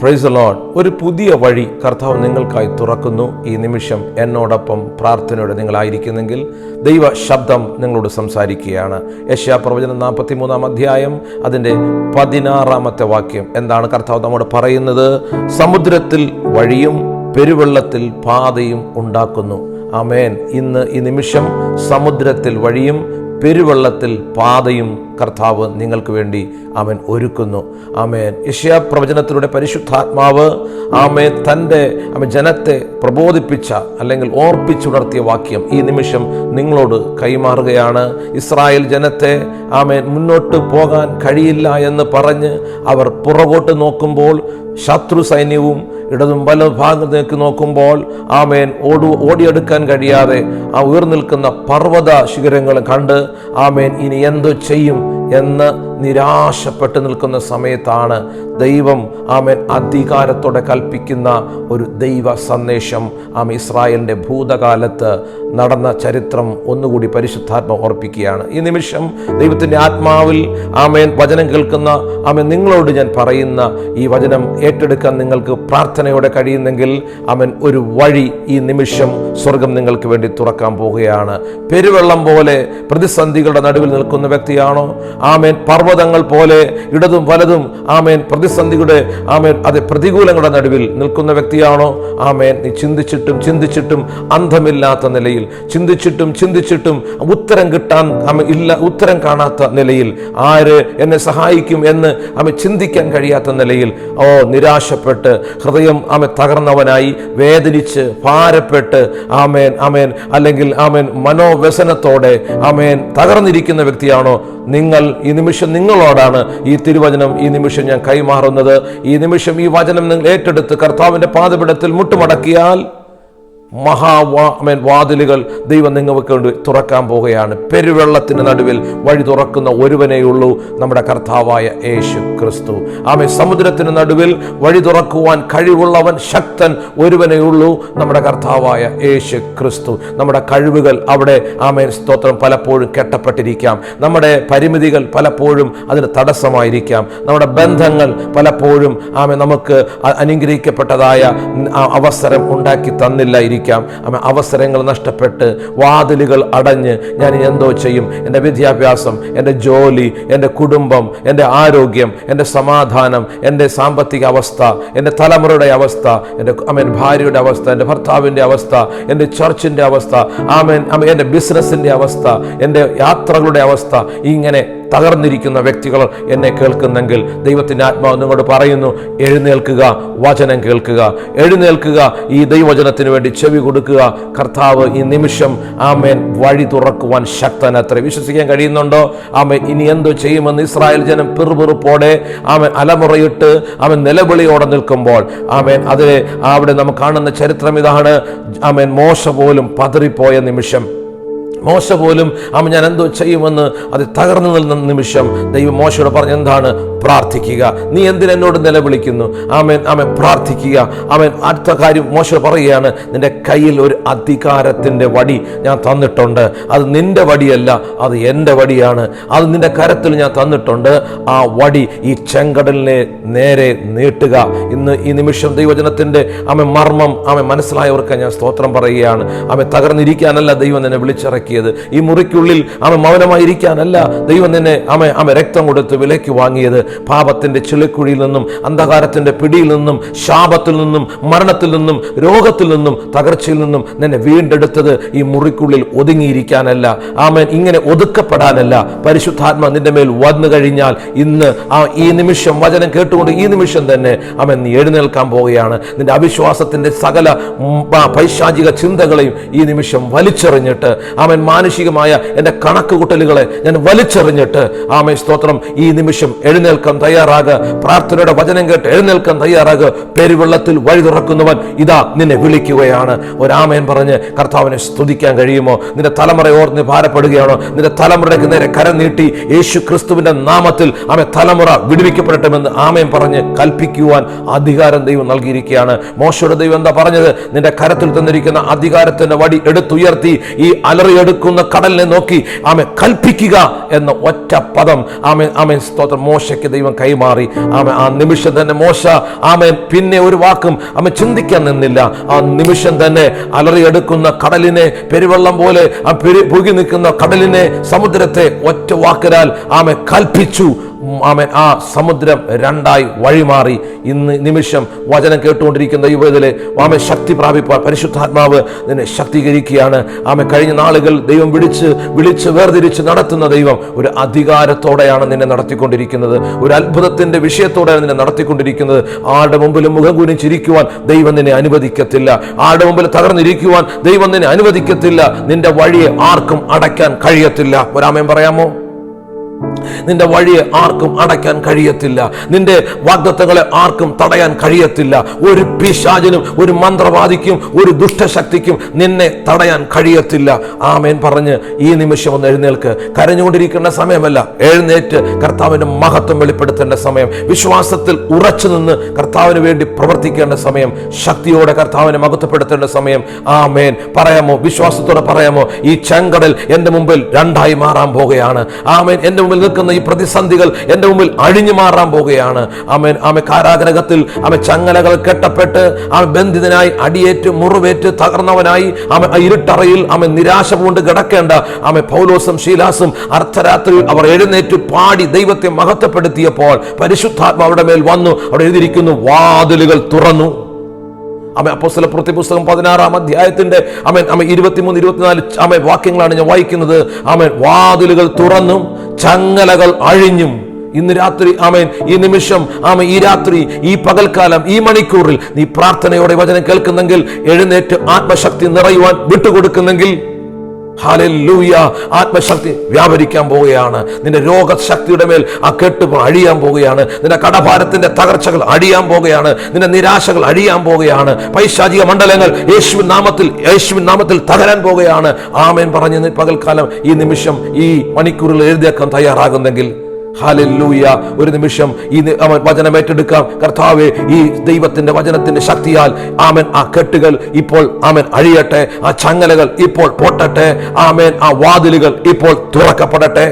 Praise the Lord. ഒരു പുതിയ വഴി കർത്താവ് നിങ്ങൾക്കായി തുറക്കുന്നു. ഈ നിമിഷം എന്നോടൊപ്പം പ്രാർത്ഥനയോടെ നിങ്ങളായിരിക്കുന്നെങ്കിൽ ദൈവ ശബ്ദം നിങ്ങളോട് സംസാരിക്കുകയാണ്. യെശയ്യാപ്രവചനം 43 അധ്യായം അതിൻ്റെ 16 വാക്യം എന്താണ് കർത്താവ് നമ്മോട് പറയുന്നത്? സമുദ്രത്തിൽ വഴിയും പെരുവെള്ളത്തിൽ പാതയും ഉണ്ടാക്കുന്നു. ആമേൻ. ഇന്ന് ഈ നിമിഷം സമുദ്രത്തിൽ വഴിയും പെരുവെള്ളത്തിൽ പാതയും കർത്താവ് നിങ്ങൾക്ക് വേണ്ടി അവൻ ഒരുക്കുന്നു. ആമേൻ. യെശയ്യാപ്രവചനത്തിലൂടെ പരിശുദ്ധാത്മാവ് ആമേൻ തൻ്റെ ജനത്തെ പ്രബോധിപ്പിച്ച അല്ലെങ്കിൽ ഓർപ്പിച്ചുണർത്തിയ വാക്യം ഈ നിമിഷം നിങ്ങളോട് കൈമാറുകയാണ്. ഇസ്രായേൽ ജനത്തെ ആമേൻ മുന്നോട്ട് പോകാൻ കഴിയില്ല എന്ന് പറഞ്ഞ് അവർ പുറകോട്ട് നോക്കുമ്പോൾ, ശത്രു സൈന്യവും ഇടതും വല ഭാഗത്തേക്ക് നോക്കുമ്പോൾ ആമേൻ ഓടിയെടുക്കാൻ കഴിയാതെ ആ ഉയർന്നിൽക്കുന്ന പർവ്വത ശിഖരങ്ങൾ കണ്ട് ആമേൻ ഇനി എന്തോ ചെയ്യും എന്ന് നിരാശപ്പെട്ട് നിൽക്കുന്ന സമയത്താണ് ദൈവം ആമേൻ അധികാരത്തോടെ കൽപ്പിക്കുന്ന ഒരു ദൈവ സന്ദേശം ഇസ്രായേലിൻ്റെ ഭൂതകാലത്ത് നടന്ന ചരിത്രം ഒന്നുകൂടി പരിശുദ്ധാത്മ ഓർപ്പിക്കുകയാണ്. ഈ നിമിഷം ദൈവത്തിൻ്റെ ആത്മാവിൽ ആമേൻ വചനം കേൾക്കുന്ന ആമേൻ നിങ്ങളോട് ഞാൻ പറയുന്ന ഈ വചനം ഏറ്റെടുക്കാൻ നിങ്ങൾക്ക് പ്രാർത്ഥനയോടെ കഴിയുന്നെങ്കിൽ ആമേൻ ഒരു വഴി ഈ നിമിഷം സ്വർഗം നിങ്ങൾക്ക് വേണ്ടി തുറക്കാൻ പോവുകയാണ്. പെരുവെള്ളം പോലെ പ്രതിസന്ധികളുടെ നടുവിൽ നിൽക്കുന്ന വ്യക്തിയാണോ? ആമേൻ. പർവ്വതങ്ങൾ പോലെ ഇടതും വലതും ആമേൻ പ്രതിസന്ധിയുടെ ആമേൻ അതെ പ്രതികൂലങ്ങളുടെ നടുവിൽ നിൽക്കുന്ന വ്യക്തിയാണോ? ആമേൻ. നീ ചിന്തിച്ചിട്ടും അന്തമില്ലാത്ത നിലയിൽ, ചിന്തിച്ചിട്ടും ഉത്തരം കാണാത്ത നിലയിൽ, ആര് എന്നെ സഹായിക്കും എന്ന് ചിന്തിക്കാൻ കഴിയാത്ത നിലയിൽ നിരാശപ്പെട്ട് ഹൃദയം തകർന്നവനായി വേദനിച്ച് ഭാരപ്പെട്ട് അല്ലെങ്കിൽ മനോവ്യസനത്തോടെ തകർന്നിരിക്കുന്ന വ്യക്തിയാണോ നിങ്ങൾ? ഈ നിമിഷം നിങ്ങളോടാണ് ഈ തിരുവചനം ഈ നിമിഷം ഞാൻ കൈമാറുന്നത്. ഈ നിമിഷം ഈ വചനം നിങ്ങൾ ഏറ്റെടുത്ത് കർത്താവിന്റെ പാദപീഠത്തിൽ മുട്ടുമടക്കിയാൽ വാതിലുകൾ ദൈവം നിങ്ങൾക്ക് വേണ്ടി തുറക്കാൻ പോവുകയാണ്. പെരുവെള്ളത്തിന് നടുവിൽ വഴി തുറക്കുന്ന ഒരുവനേയുള്ളൂ, നമ്മുടെ കർത്താവായ യേശു ക്രിസ്തു. സമുദ്രത്തിന് നടുവിൽ വഴി തുറക്കുവാൻ കഴിവുള്ളവൻ, ശക്തൻ ഒരുവനേയുള്ളൂ, നമ്മുടെ കർത്താവായ യേശു ക്രിസ്തു. നമ്മുടെ കഴിവുകൾ അവിടെ സ്തോത്രം പലപ്പോഴും കെട്ടപ്പെട്ടിരിക്കാം. നമ്മുടെ പരിമിതികൾ പലപ്പോഴും അതിന് തടസ്സമായിരിക്കാം. നമ്മുടെ ബന്ധങ്ങൾ പലപ്പോഴും നമുക്ക് അനുഗ്രഹിക്കപ്പെട്ടതായ അവസരം ഉണ്ടാക്കി തന്നില്ലായിരിക്കും. അവസരങ്ങൾ നഷ്ടപ്പെട്ട് വാതിലുകൾ അടഞ്ഞ് ഞാൻ എന്തോ ചെയ്യും? എൻ്റെ വിദ്യാഭ്യാസം, എൻ്റെ ജോലി, എൻ്റെ കുടുംബം, എൻ്റെ ആരോഗ്യം, എൻ്റെ സമാധാനം, എൻ്റെ സാമ്പത്തിക അവസ്ഥ, എൻ്റെ തലമുറയുടെ അവസ്ഥ, എൻ്റെ ഭാര്യയുടെ അവസ്ഥ, എൻ്റെ ഭർത്താവിൻ്റെ അവസ്ഥ, എൻ്റെ ചർച്ചിൻ്റെ അവസ്ഥ, എൻ്റെ ബിസിനസ്സിൻ്റെ അവസ്ഥ, എൻ്റെ യാത്രകളുടെ അവസ്ഥ, ഇങ്ങനെ തകർന്നിരിക്കുന്ന വ്യക്തികൾ എന്നെ കേൾക്കുന്നെങ്കിൽ ദൈവത്തിൻ്റെ ആത്മാവ് നിങ്ങളോട് പറയുന്നു, എഴുന്നേൽക്കുക, വചനം കേൾക്കുക, എഴുന്നേൽക്കുക, ഈ ദൈവവചനത്തിന് വേണ്ടി ചെവി കൊടുക്കുക. കർത്താവ് ഈ നിമിഷം വഴി തുറക്കുവാൻ ശക്തനത്രേ. വിശ്വസിക്കാൻ കഴിയുന്നുണ്ടോ? ഇനി എന്തോ ചെയ്യുമെന്ന് ഇസ്രായേൽ ജനം പിറുപിറുപ്പോടെ അലമുറയിട്ട് നിലവിളിയോടെ നിൽക്കുമ്പോൾ അതിലെ അവിടെ നമുക്ക് കാണുന്ന ചരിത്രം ഇതാണ്. മോശ പോലും പതറിപ്പോയ നിമിഷം, മോശ പോലും ഞാൻ എന്തോ ചെയ്യുമെന്ന് അത് തകർന്നു നിന്ന നിമിഷം ദൈവം മോശയോട് പറഞ്ഞ എന്താണ്? പ്രാർത്ഥിക്കുക. നീ എന്തിനെന്നോട് നിലവിളിക്കുന്നു? പ്രാർത്ഥിക്കുക. അടുത്ത കാര്യം മോശയോട് പറയുകയാണ്, നിന്റെ കയ്യിൽ ഒരു അധികാരത്തിന്റെ വടി ഞാൻ തന്നിട്ടുണ്ട്. അത് നിന്റെ വടിയല്ല, അത് എൻ്റെ വടിയാണ്. അത് നിന്റെ കരത്തിൽ ഞാൻ തന്നിട്ടുണ്ട്. ആ വടി ഈ ചെങ്കടലിനെ നേരെ നീട്ടുക. ഇന്ന് ഈ നിമിഷം ദൈവജനത്തിന്റെ മർമ്മം മനസ്സിലായവർക്ക് ഞാൻ സ്തോത്രം പറയുകയാണ്. തകർന്നിരിക്കാനല്ല ദൈവം നിന്നെ വിളിച്ചിറക്കി. ഈ മുറിക്കുള്ളിൽ മൗനമായിരിക്കാനല്ല ദൈവം നിന്നെ രക്തം കൊടുത്ത് വിലയ്ക്ക് വാങ്ങിയത്. പാപത്തിന്റെ ചെളിക്കുഴിയിൽ നിന്നും, അന്ധകാരത്തിന്റെ പിടിയിൽ നിന്നും, ശാപത്തിൽ നിന്നും, മരണത്തിൽ നിന്നും, രോഗത്തിൽ നിന്നും, തകർച്ചയിൽ നിന്നും നിന്നെ വീണ്ടെടുത്തത് ഈ മുറിക്കുള്ളിൽ ഒതുങ്ങിയിരിക്കാനല്ല, ഇങ്ങനെ ഒതുക്കപ്പെടാനല്ല. പരിശുദ്ധാത്മ നിന്റെ മേൽ വന്നു കഴിഞ്ഞാൽ ഇന്ന് ഈ നിമിഷം വചനം കേട്ടുകൊണ്ട് ഈ നിമിഷം തന്നെ നീ എഴുന്നേൽക്കാൻ പോവുകയാണ്. നിന്റെ അവിശ്വാസത്തിന്റെ സകല പൈശാചിക ചിന്തകളെയും ഈ നിമിഷം വലിച്ചെറിഞ്ഞിട്ട് മാനുഷികമായ എൻ്റെ കണക്കുകൂട്ടലുകളെ ഞാൻ വലിച്ചെറിഞ്ഞിട്ട് സ്തോത്രം ഈ നിമിഷം എഴുന്നേൽക്കാൻ തയ്യാറാകുക. പ്രാർത്ഥനയുടെ വചനം കേട്ട് എഴുന്നേൽക്കാൻ തയ്യാറാകുക. പെരുവെള്ളത്തിൽ വഴി തുറക്കുന്നവൻ ഇതാ നിന്നെ വിളിക്കുകയാണ്. ഒരാമേൻ പറഞ്ഞ് കർത്താവിനെ സ്തുതിക്കാൻ കഴിയുമോ? നിന്റെ തലമുറ ഓർന്ന് ഭാരപ്പെടുകയാണോ? നിന്റെ തലമുറയ്ക്ക് നേരെ കരം നീട്ടി യേശു ക്രിസ്തുവിന്റെ നാമത്തിൽ തലമുറ വിടുവിക്കപ്പെടട്ടെമെന്ന് ആമേൻ പറഞ്ഞ് കൽപ്പിക്കുവാൻ അധികാരം ദൈവം നൽകിയിരിക്കുകയാണ്. മോശയുടെ ദൈവം എന്താ പറഞ്ഞത്? നിന്റെ കരത്തിൽ തന്നിരിക്കുന്ന അധികാരത്തിന്റെ വടി എടുത്തുയർത്തി ഈ അലറിയെടുത്ത് അലറിയെടുക്കുന്ന കടലിനെ നോക്കി ആമേൻ കൽപ്പിക്കുക എന്ന ഒറ്റ പദം ആമേൻ സ്തോത്രം മോശയ്ക്ക് ദൈവം കൈമാറി. ആമേൻ ആ നിമിഷം തന്നെ മോശ ആമേൻ പിന്നെ ഒരു വാക്കും ചിന്തിക്കാൻ നിന്നില്ല. ആ നിമിഷം തന്നെ അലറിയെടുക്കുന്ന കടലിനെ, പെരുവെള്ളം പോലെ പുകി നിൽക്കുന്ന കടലിനെ, സമുദ്രത്തെ ഒറ്റ വാക്കിനാൽ ആമേൻ കൽപ്പിച്ചു. ആമേൻ ആ സമുദ്രം രണ്ടായി വഴിമാറി. ഇന്ന് നിമിഷം വചനം കേട്ടുകൊണ്ടിരിക്കുന്ന യുവതിലെ ആമേൻ ശക്തി പ്രാപിപ്പാൻ പരിശുദ്ധാത്മാവ് നിന്നെ ശക്തീകരിക്കുകയാണ്. ആമേൻ കഴിഞ്ഞ നാളുകൾ ദൈവം വിളിച്ച് വേർതിരിച്ച് നടത്തുന്ന ദൈവം ഒരു അധികാരത്തോടെയാണ് നിന്നെ നടത്തിക്കൊണ്ടിരിക്കുന്നത്. ഒരു അത്ഭുതത്തിന്റെ വിഷയത്തോടെയാണ് നിന്നെ നടത്തിക്കൊണ്ടിരിക്കുന്നത്. ആരുടെ മുമ്പിലും മുഖം കുനിച്ചിരിക്കുവാൻ ദൈവം നിന്നെ അനുവദിക്കത്തില്ല. ആരുടെ മുമ്പിൽ തകർന്നിരിക്കുവാൻ ദൈവം നിന്നെ അനുവദിക്കത്തില്ല. നിന്റെ വഴിയെ ആർക്കും അടയ്ക്കാൻ കഴിയത്തില്ല. ഒരാമേൻ പറയാമോ? നിന്റെ വഴിയെ ആർക്കും അടയ്ക്കാൻ കഴിയത്തില്ല. നിന്റെ വാഗ്ദത്തങ്ങളെ ആർക്കും തടയാൻ കഴിയത്തില്ല. ഒരു പിശാചിനും ഒരു മന്ത്രവാദിക്കും ഒരു ദുഷ്ടശക്തിക്കും നിന്നെ തടയാൻ കഴിയത്തില്ല. ആമേൻ പറഞ്ഞ് ഈ നിമിഷം ഒന്ന് എഴുന്നേൽക്ക്. കരഞ്ഞുകൊണ്ടിരിക്കേണ്ട സമയമല്ല, എഴുന്നേറ്റ് കർത്താവിന്റെ മഹത്വം വെളിപ്പെടുത്തേണ്ട സമയം. വിശ്വാസത്തിൽ ഉറച്ചു നിന്ന് കർത്താവിന് വേണ്ടി പ്രവർത്തിക്കേണ്ട സമയം. ശക്തിയോടെ കർത്താവിനെ മഹത്വപ്പെടുത്തേണ്ട സമയം. ആമേൻ പറയാമോ? വിശ്വാസത്തോടെ പറയാമോ? ഈ ചെങ്കടൽ എന്റെ മുമ്പിൽ രണ്ടായി മാറാൻ പോകുകയാണ്. ആമേൻ എന്റെ മുമ്പിൽ നിൽക്കുന്ന ഈ പ്രതിസന്ധികൾ എന്റെ മുമ്പിൽ അഴിഞ്ഞു മാറാൻ പോകുകയാണ്. ആമേൻ ആമേൻ കാരാഗ്രഹത്തിൽ ആമേൻ ചങ്ങലകൾ കെട്ടപ്പെട്ട് ആമേൻ ബന്ധിതനായി അടിയേറ്റ് മുറിവേറ്റ് തകർന്നവനായി ആമേൻ ഇരുട്ടറയിൽ ആമേൻ നിരാശ കൊണ്ട് കിടക്കേണ്ട ആമേൻ പൗലോസും ശീലാസും അർദ്ധരാത്രിയിൽ അവർ എഴുന്നേറ്റ് പാടി ദൈവത്തെ മഹത്വപ്പെടുത്തിയപ്പോൾ പരിശുദ്ധാത്മാവ് അവരുടെ മേൽ വന്നു. അവിടെ എഴുതിയിരിക്കുന്നു, വാതിലുകൾ തുറന്നു. അപ്പോസ്തലപ്രവൃത്തി പുസ്തകം 16-ാം അധ്യായത്തിന്റെ 23, 24 വാക്യങ്ങളാണ് ഞാൻ വായിക്കുന്നത്. വാതിലുകൾ തുറന്നും ചങ്ങലകൾ അഴിഞ്ഞും. ഇന്ന് രാത്രി ഈ നിമിഷം ഈ രാത്രി, ഈ പകൽക്കാലം, ഈ മണിക്കൂറിൽ നീ പ്രാർത്ഥനയോടെ വചനം കേൾക്കുന്നെങ്കിൽ, എഴുന്നേറ്റ് ആത്മശക്തി നിറയുവാൻ വിട്ടുകൊടുക്കുന്നെങ്കിൽ, ഹല്ലേലൂയ, ആത്മശക്തി വ്യാപരിക്കാൻ പോവുകയാണ്. നിന്റെ രോഗശക്തിയുടെ മേൽ ആ കെട്ട് അഴിയാൻ പോവുകയാണ്. നിന്റെ കടഭാരത്തിന്റെ തകർച്ചകൾ അഴിയാൻ പോവുകയാണ്. നിന്റെ നിരാശകൾ അഴിയാൻ പോവുകയാണ്. പൈശാചിക മണ്ഡലങ്ങൾ യേശുവിൻ നാമത്തിൽ തകരാൻ പോവുകയാണ്. ആമേൻ പറഞ്ഞ് പകൽക്കാലം, ഈ നിമിഷം, ഈ മണിക്കൂറിൽ എഴുതിയേക്കാൻ തയ്യാറാകുന്നെങ്കിൽ, ഹല്ലേലൂയ, ഒരു നിമിഷം ഈ വചനം ഏറ്റെടുക്കാം. കർത്താവേ, ഈ ദൈവത്തിന്റെ വചനത്തിന്റെ ശക്തിയാൽ ആമേൻ ആ കെട്ടുകൾ ഇപ്പോൾ ആമേൻ അഴിയട്ടെ. ആ ചങ്ങലകൾ ഇപ്പോൾ പൊട്ടട്ടെ. ആമേൻ ആ വാതിലുകൾ ഇപ്പോൾ തുറക്കപ്പെടട്ടെ.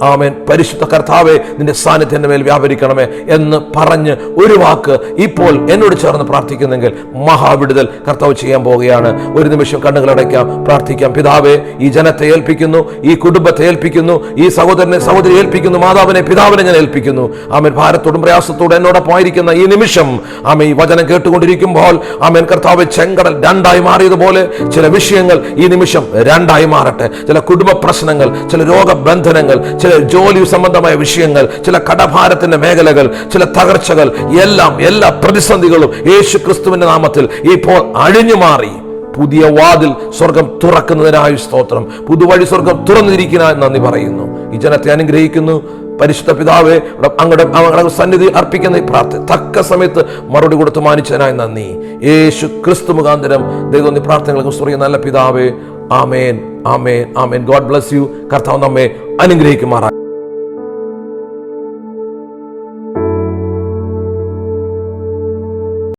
ആമേൻ. പരിശുദ്ധ കർത്താവേ, നിന്റെ സാന്നിധ്യം മേൽ വ്യാപരിക്കണമേ എന്ന് പറഞ്ഞ് ഒരു വാക്ക് ഇപ്പോൾ എന്നോട് ചേർന്ന് പ്രാർത്ഥിക്കുന്നെങ്കിൽ മഹാവിടുതൽ കർത്താവ് ചെയ്യാൻ പോവുകയാണ്. ഒരു നിമിഷം കണ്ണുകളടയ്ക്കാം, പ്രാർത്ഥിക്കാം. പിതാവേ, ഈ ജനത്തെ ഏൽപ്പിക്കുന്നു, ഈ കുടുംബത്തെ ഏൽപ്പിക്കുന്നു, ഈ സഹോദരനെ സഹോദരി ഏൽപ്പിക്കുന്നു, മാതാവിനെ പിതാവിനെ ഞാൻ ഏൽപ്പിക്കുന്നു. ആമേൻ. ഭാരത്തോടും പ്രയാസത്തോടും എന്നോടൊപ്പം ആയിരിക്കുന്ന ഈ നിമിഷം ആമേൻ ഈ വചനം കേട്ടുകൊണ്ടിരിക്കുമ്പോൾ ആമേൻ കർത്താവേ, ചെങ്കടൽ രണ്ടായി മാറിയതുപോലെ ചില വിഷയങ്ങൾ ഈ നിമിഷം രണ്ടായി മാറട്ടെ. ചില കുടുംബ പ്രശ്നങ്ങൾ, ചില രോഗബന്ധനങ്ങൾ, ചില ജോലി സംബന്ധമായ വിഷയങ്ങൾ, ചില കടഭാരത്തിന്റെ മേഖലകൾ, ചില തകർച്ചകൾ, എല്ലാ പ്രതിസന്ധികളും യേശു ക്രിസ്തുവിന്റെ നാമത്തിൽ ഇപ്പോൾ അഴിഞ്ഞു മാറി. പുതിയ വാതിൽ സ്വർഗം തുറക്കുന്നതിനായി സ്തോത്രം. പുതുവഴി സ്വർഗം തുറന്നിരിക്കുന്നതിനായി നന്ദി പറയുന്നു. ഈ ജനത്തെ അനുഗ്രഹിക്കുന്നു. പരിശുദ്ധ പിതാവേ, അങ്ങയുടെ സന്നിധി അർപ്പിക്കുന്ന ഈ പ്രാർത്ഥന തക്ക സമയത്ത് മറുപടി കൊടുത്ത് മാനിച്ചതിനായി നന്ദി. യേശു ക്രിസ്തു മുഖാന്തരം ദൈവം ഈ പ്രാർത്ഥനകൾക്ക് സ്വർഗീയ നല്ല പിതാവേ, ആമേൻ, ആമേൻ, ആമേൻ. God bless you. കർത്താവ് നമ്മെ അനുഗ്രഹിക്കുമാറാകട്ടെ.